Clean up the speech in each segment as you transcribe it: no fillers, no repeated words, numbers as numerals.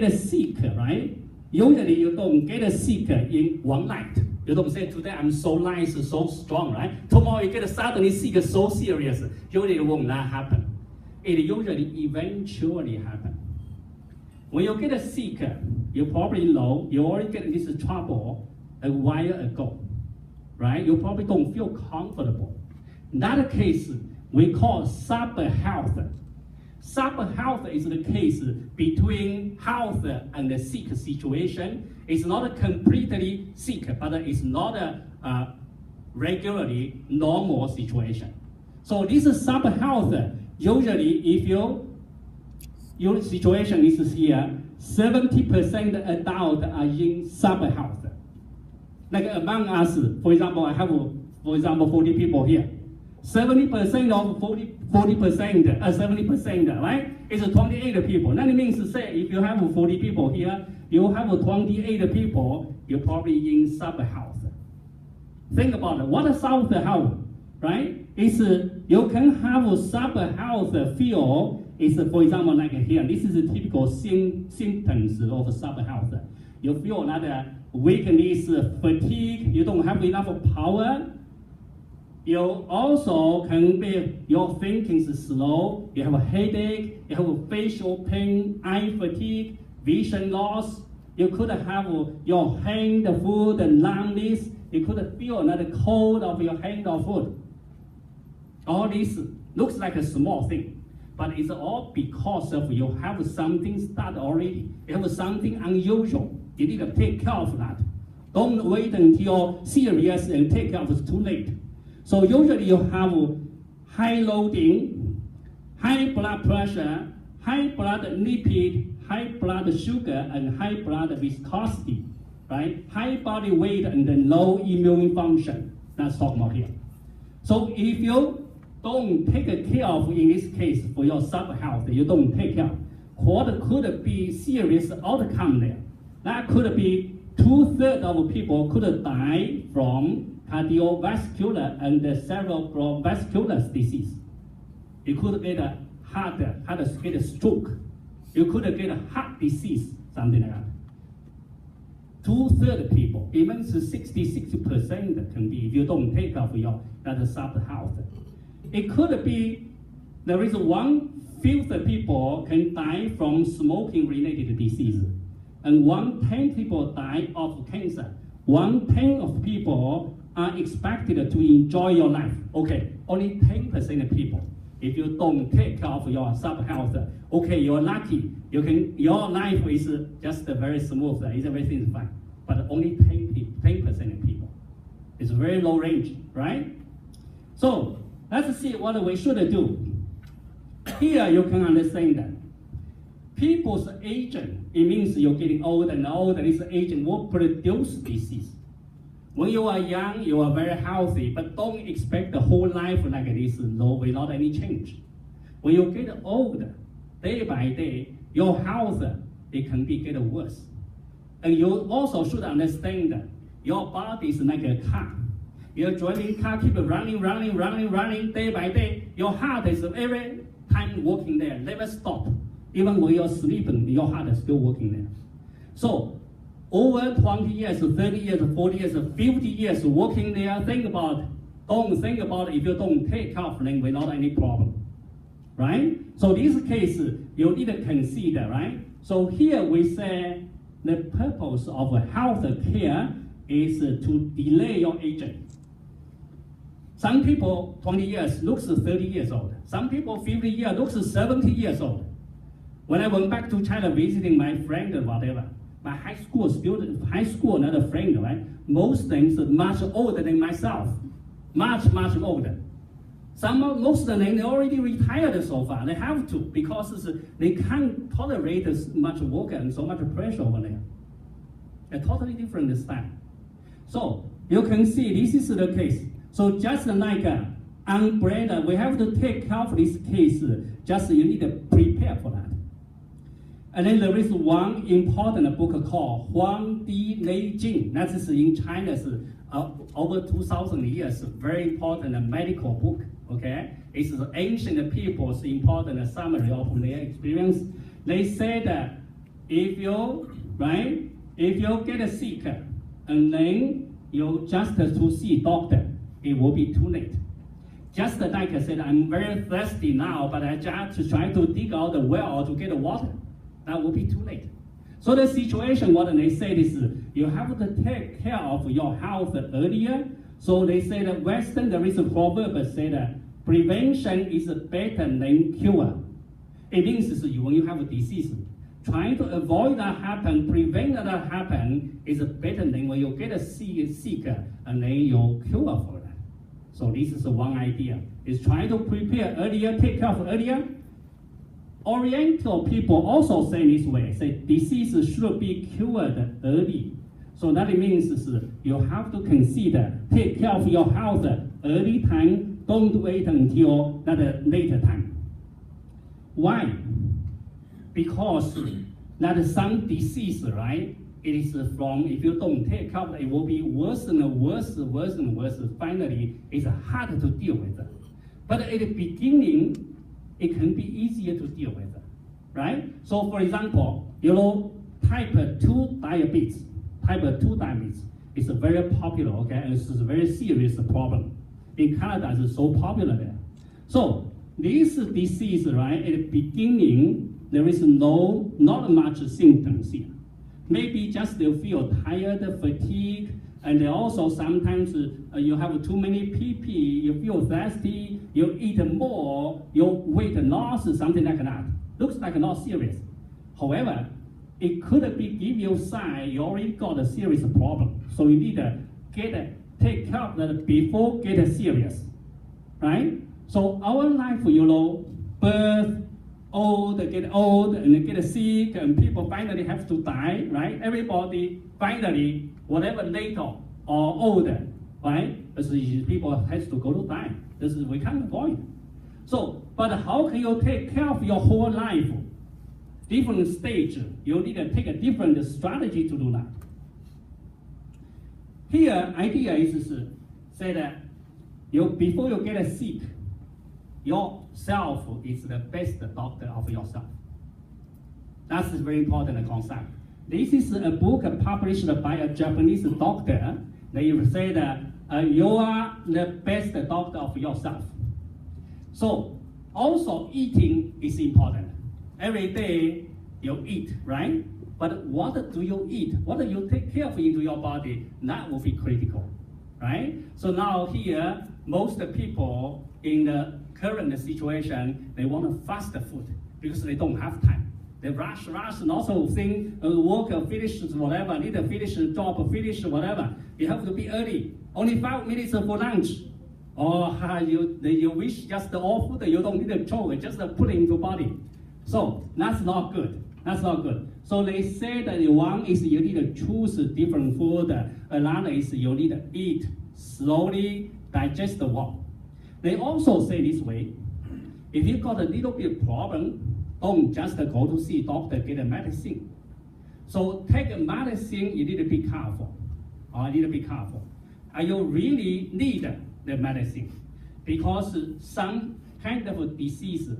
get sick, right? Usually you don't get sick in one night. You don't say today I'm so nice, so strong, right? Tomorrow you get suddenly sick, so serious. Usually it won't not happen. It usually eventually happen. When you get sick, you probably know you already get this trouble a while ago, right? You probably don't feel comfortable. In that case, we call sub-health. Sub-health is the case between health and the sick situation. It's not completely sick, but it's not a regularly normal situation. So this sub-health, usually if your situation is here, 70% adults are in sub-health. Like among us, for example, I have, 40 people here. 70% of 70%, right? It's 28 people. That means to say, if you have 40 people here, you have 28 people, you're probably in sub-health. Think about it. What is sub-health, right? It's you can have a sub-health feel. Is for example like here. This is the typical symptoms of sub-health. You feel that weakness, fatigue. You don't have enough power. You also can be, your thinking is slow, you have a headache, you have a facial pain, eye fatigue, vision loss. You could have your hand, foot, and numbness. You could feel another cold of your hand or foot. All this looks like a small thing, but it's all because of you have something started already. You have something unusual. You need to take care of that. Don't wait until serious and take care of it too late. So usually you have high loading, high blood pressure, high blood lipid, high blood sugar, and high blood viscosity, right? High body weight and then low immune function. That's talking about here. So if you don't take care of, in this case, for your sub-health, you don't take care, what could be serious outcome there? That could be 2/3 of people could die from cardiovascular and cerebrovascular disease. You could get a get a stroke. You could get a heart disease, something like that. 2/3 people, even 60% can be if you don't take care of your sub-health. It could be there is 1/5 people can die from smoking-related disease, and 1/10 people die of cancer. 1/10 of people are expected to enjoy your life. Okay, only 10% of people. If you don't take care of your sub-health, okay, you're lucky. Your life is just very smooth. Everything is fine. But only 10% of people. It's a very low range, right? So let's see what we should do. Here you can understand that people's aging, it means you're getting older and older. This aging will produce disease. When you are young, you are very healthy, but don't expect the whole life like this, without any change. When you get older, day by day, your health, it can be getting worse. And you also should understand that your body is like a car. You're driving car, keep running day by day. Your heart is every time working there, never stop. Even when you're sleeping, your heart is still working there. So, over 20 years, 30 years, 40 years, 50 years working there, don't think about if you don't take care of them without any problem, right? So this case, you need to consider, right? So here we say the purpose of health care is to delay your aging. Some people, 20 years, looks 30 years old. Some people, 50 years, looks 70 years old. When I went back to China visiting my friend or whatever, my high school another friend, right? Most things much older than myself, much older. Most of them, they already retired so far. They have to because they can't tolerate as much work and so much pressure over there. A totally different style. So you can see this is the case. So just like an umbrella, we have to take care of this case. Just you need to prepare for that. And then there is one important book called Huang Di Lei Jing. That is in China, over 2,000 years, very important medical book, okay? It's ancient people's important summary of their experience. They say that if you get sick and then you just to see doctor, it will be too late. Just like I said, I'm very thirsty now, but I just try to dig out the well to get water. That will be too late. So the situation, what they said is, you have to take care of your health earlier. So they say that Western, there is a proverb that say that prevention is better than cure. It means is when you have a disease, trying to avoid that happen, prevent that happen, is better than when you get sick and then you cure for that. So this is one idea. Is trying to prepare earlier, take care of earlier. Oriental people also say this way, say disease should be cured early. So that means is you have to consider, take care of your health early time, don't wait until that later time. Why? Because that some disease, right? It is from, if you don't take care of it, it will be worse and worse, worse and worse. Finally, it's hard to deal with. But at the beginning, it can be easier to deal with, right? So for example, type 2 diabetes. Type 2 diabetes is very popular, okay? And it's a very serious problem. In Canada, it's so popular there. So this disease, right, at the beginning, there is not much symptoms here. Maybe just they feel tired, fatigue, and they also sometimes you have too many pee, you feel thirsty, you eat more, your weight loss, something like that. Looks like not serious. However, it could be give you a sign you already got a serious problem. So you need to take care of that before get serious, right? So our life, birth, get old and get sick, and people finally have to die, right? Everybody finally, whatever later or older, right? As people has to go to die. This is we can't avoid. So, but how can you take care of your whole life? Different stage, you need to take a different strategy to do that. Here, idea is say that before you get sick, yourself is the best doctor of yourself. That's a very important concept. This is a book published by a Japanese doctor. They say that you are the best doctor of yourself. So also eating is important. Every day you eat, right? But what do you eat? What do you take care of into your body? That will be critical, right? So now here, most people in the current situation, they want fast food because they don't have time. They rush, and also think work finish whatever, need to finish job, finish whatever. You have to be early. Only 5 minutes for lunch. Or you wish just all food, you don't need to throw it, just put it into body. So that's not good. That's not good. So they say that one is you need to choose different food. Another is you need to eat slowly, digest well. They also say this way, if you got a little bit problem, don't just go to see doctor, get a medicine. So take a medicine, you need to be careful. You need to be careful. You really need the medicine because some kind of disease,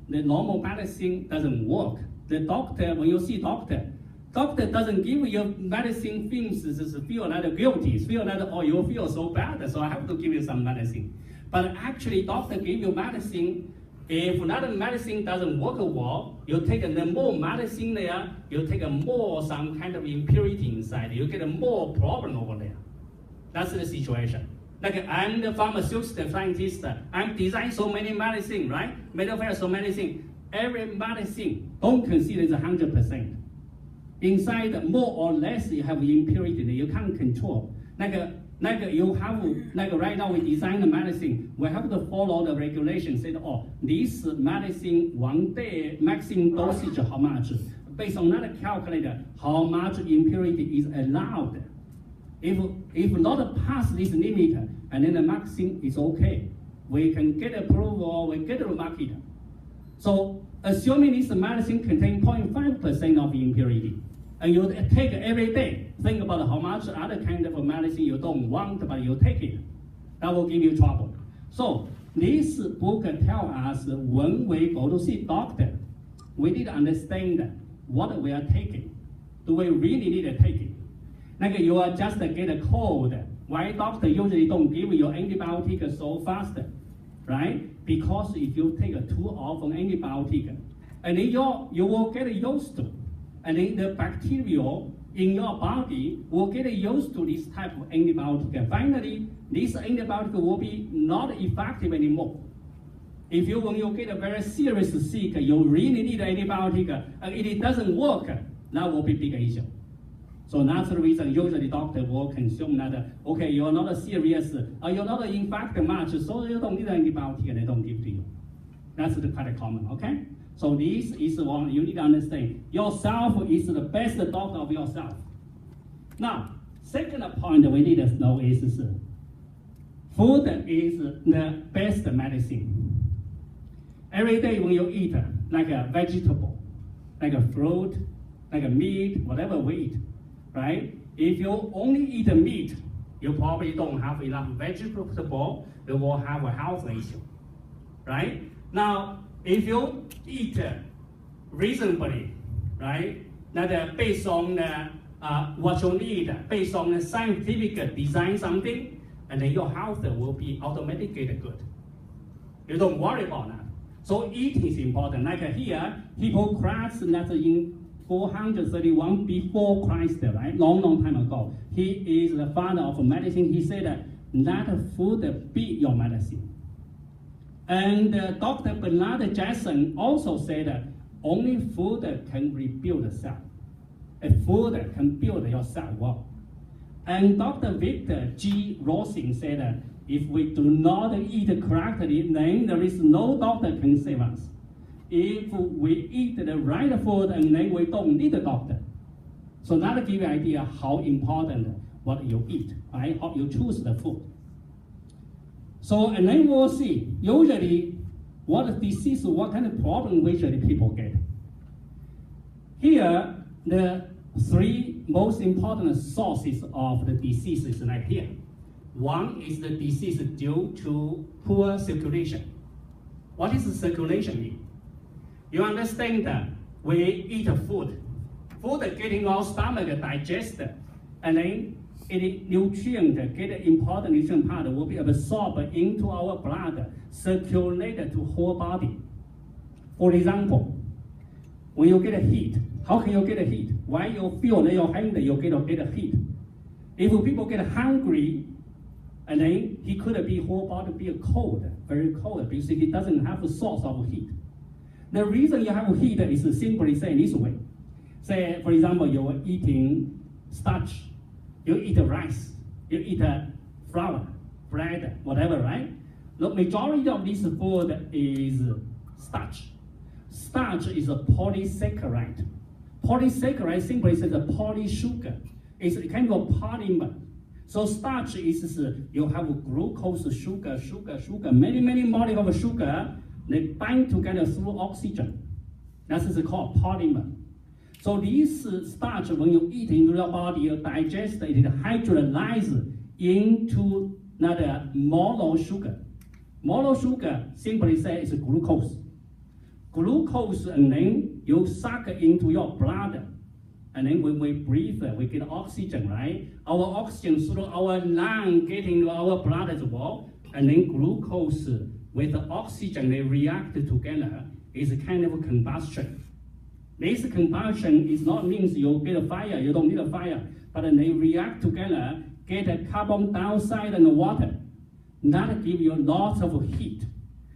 the normal medicine doesn't work. The doctor, when you see doctor doesn't give you medicine things, just feel like guilty, feel like, oh, you feel so bad, so I have to give you some medicine. But actually, doctor give you medicine. If another medicine doesn't work well, you take more medicine there, you take more some kind of impurity inside, you get more problem over there. That's the situation. Like I'm the pharmaceutical scientist, I'm designing so many medicine, right? Manufacture so many things. Every medicine, don't consider it's 100%. Inside, more or less, you have impurity that you can't control. Like you have, like right now we design the medicine, we have to follow the regulations. Say, oh, this medicine, one day, maximum dosage, how much? Based on that calculator, how much impurity is allowed. If not past this limit, and then the maximum is okay. We can get approval, we get the market. So assuming this medicine contains 0.5% of impurity, and you take it every day, think about how much other kind of medicine you don't want, but you take it. That will give you trouble. So this book tells us when we go to see doctor, we need to understand what we are taking. Do we really need to take it? Like you are just get a cold. Why doctor usually don't give you antibiotic so fast, right? Because if you take too often antibiotic, and then you will get used to, and then the bacteria in your body will get used to this type of antibiotic. Finally, this antibiotic will be not effective anymore. If you, when you get a very serious sick, you really need antibiotic, and it doesn't work, that will be big issue. So that's the reason usually doctor will consume that, okay, you're not serious, or you're not infected much, so you don't need antibiotic, and they don't give to you. That's quite common, okay? So this is one you need to understand. Yourself is the best doctor of yourself. Now, second point we need to know is food is the best medicine. Every day when you eat, like a vegetable, like a fruit, like a meat, whatever we eat, right? If you only eat meat, you probably don't have enough vegetable, you will have a health issue, right? Now, if you eat reasonably, right? That based on what you need, based on the scientific design something, and then your health will be automatically good. You don't worry about that. So eating is important. Like here, Hippocrates, that's in 431 before Christ, right? Long time ago. He is the father of medicine. He said that food be your medicine. And Dr. Bernard Jackson also said only food can rebuild the cell. Food can build your cell well. And Dr. Victor G. Rossing said if we do not eat correctly, then there is no doctor can save us. If we eat the right food, and then we don't need a doctor. So that gives you an idea how important what you eat, right? How you choose the food. So, and then we'll see, usually, what disease, what kind of problem usually people get. Here, the three most important sources of the disease is like here. One is the disease due to poor circulation. What is circulation mean? You understand that we eat food getting our stomach digested, and then any nutrient, get important nutrient part will be absorbed into our blood, circulated to whole body. For example, when you get a heat, how can you get a heat? When you feel that your hand, you get a heat. If people get hungry, and then he could be whole body be cold, very cold, because he doesn't have a source of heat. The reason you have heat is simply saying this way. Say, for example, you're eating starch, you eat rice, you eat flour, bread, whatever, right? The majority of this food is starch. Starch is a polysaccharide. Polysaccharide simply says a polysugar. It's a kind of polymer. So starch is you have glucose, sugar, many molecules of sugar. They bind together through oxygen. That is called polymer. So this starch, when you eat into your body, you digest it, hydrolyzes into another molar sugar. Molar sugar simply says is glucose. Glucose, and then you suck into your blood. And then when we breathe, we get oxygen, right? Our oxygen through our lung getting into our blood as well. And then glucose with the oxygen, they react together. It's a kind of combustion. This combustion is not means you get a fire, you don't need a fire, but they react together, get a carbon dioxide and water. That gives you lots of heat.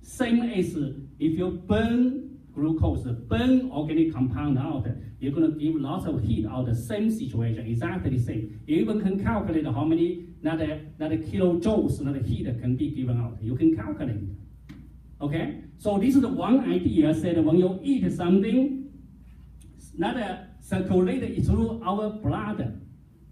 Same as if you burn glucose, burn organic compound out, you're going to give lots of heat out. The same situation, exactly the same. You even can calculate how many that kilojoules that heat can be given out. You can calculate it. Okay? So this is the one idea, said when you eat something, that circulated through our blood,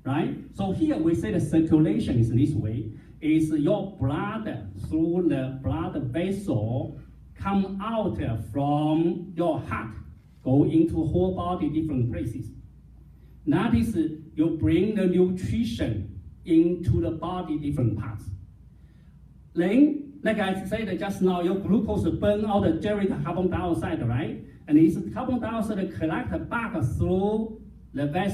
right? So here we say the circulation is this way, is your blood through the blood vessel come out from your heart, go into whole body different places. That is, you bring the nutrition into the body different parts. Then, like I said just now, your glucose burn out the generate carbon dioxide, right? and this carbon dioxide collected back through the vessel.